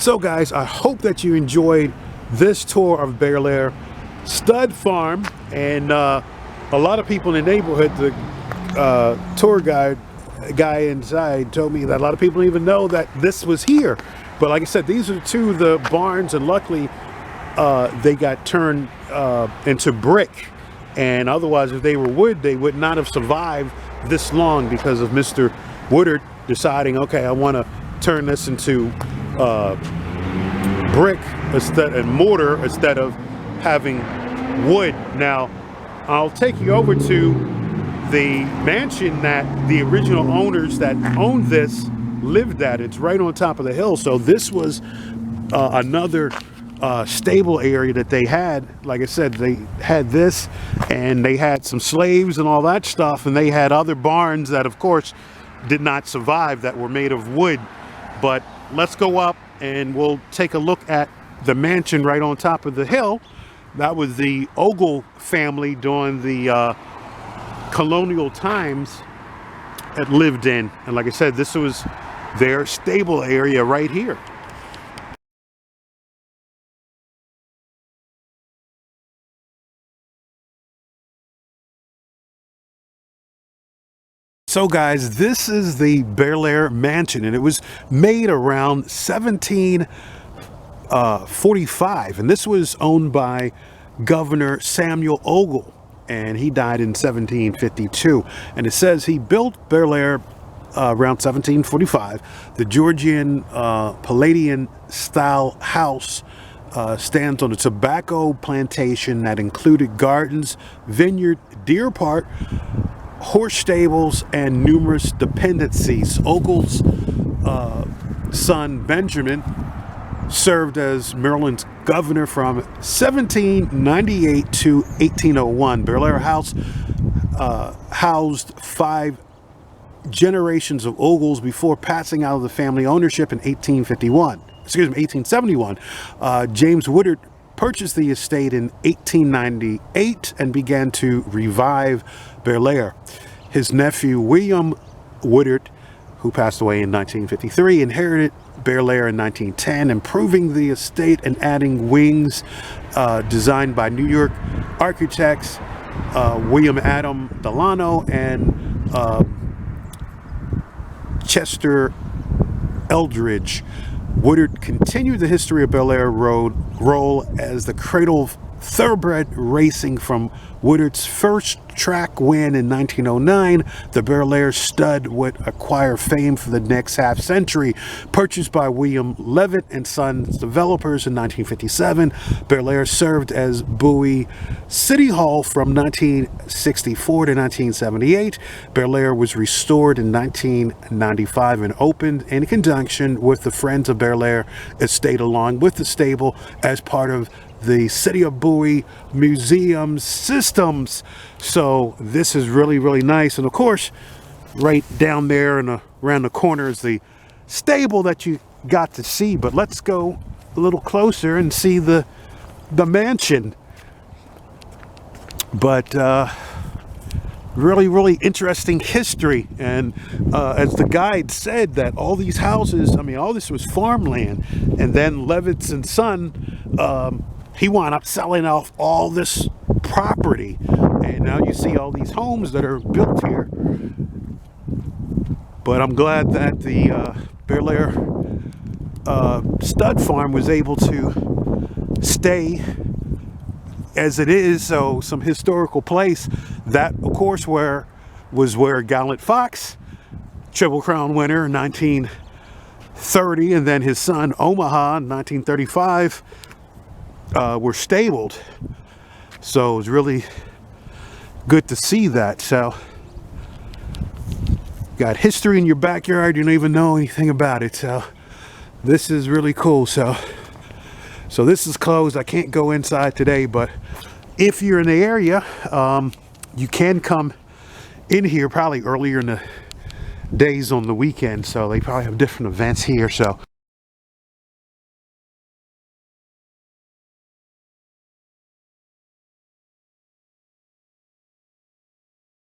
So guys, I hope that you enjoyed this tour of Belair Stud Farm, and a lot of people in the neighborhood, the tour guy inside told me that a lot of people don't even know that this was here. But like I said, these are two of the barns, and luckily they got turned into brick, and otherwise if they were wood they would not have survived this long, because of Mr. Woodard deciding, okay, I want to turn this into brick and mortar instead of having wood. Now I'll take you over to the mansion that the original owners that owned this lived at. It's right on top of the hill. So this was another stable area that they had. Like I said, they had this, and they had some slaves and all that stuff, and they had other barns that of course did not survive, that were made of wood. But let's go up and we'll take a look at the mansion right on top of the hill. That was the Ogle family during the colonial times that lived in, and like I said, this was their stable area right here. So guys, this is the Belair Mansion, and it was made around 1745, and this was owned by Governor Samuel Ogle, and he died in 1752. And it says he built Belair around 1745. The Georgian Palladian style house stands on a tobacco plantation that included gardens, vineyard, deer park, horse stables, and numerous dependencies. Ogle's son Benjamin served as Maryland's governor from 1798 to 1801. Belair House housed 5 generations of Ogles before passing out of the family ownership in 1871. James Woodard purchased the estate in 1898 and began to revive Belair. His nephew William Woodard, who passed away in 1953, inherited Belair in 1910, improving the estate and adding wings designed by New York architects William Adam Delano and Chester Eldridge. Woodard continued the history of Belair role as the cradle of thoroughbred racing. From Woodard's first track win in 1909, the Belair stud would acquire fame for the next half century. Purchased by William Levitt and Sons developers in 1957, Belair served as Bowie City Hall from 1964 to 1978. Belair was restored in 1995 and opened in conjunction with the Friends of Belair estate, along with the stable, as part of the City of Bowie Museum systems. So this is really, really nice. And of course, right down there and around the corner is the stable that you got to see. But let's go a little closer and see the mansion. But really, really interesting history. And as the guide said, that all these houses, I mean, all this was farmland, and then Levitt's and Son, he wound up selling off all this property, and now you see all these homes that are built here. But I'm glad that the Belair stud farm was able to stay as it is. So some historical place that, of course, was where Gallant Fox, Triple Crown winner in 1930, and then his son Omaha in 1935 were stabled. So it was really good to see that. So got history in your backyard, you don't even know anything about it. So this is really cool. So this is closed. I can't go inside today, but if you're in the area, you can come in here probably earlier in the days on the weekend. So they probably have different events here. So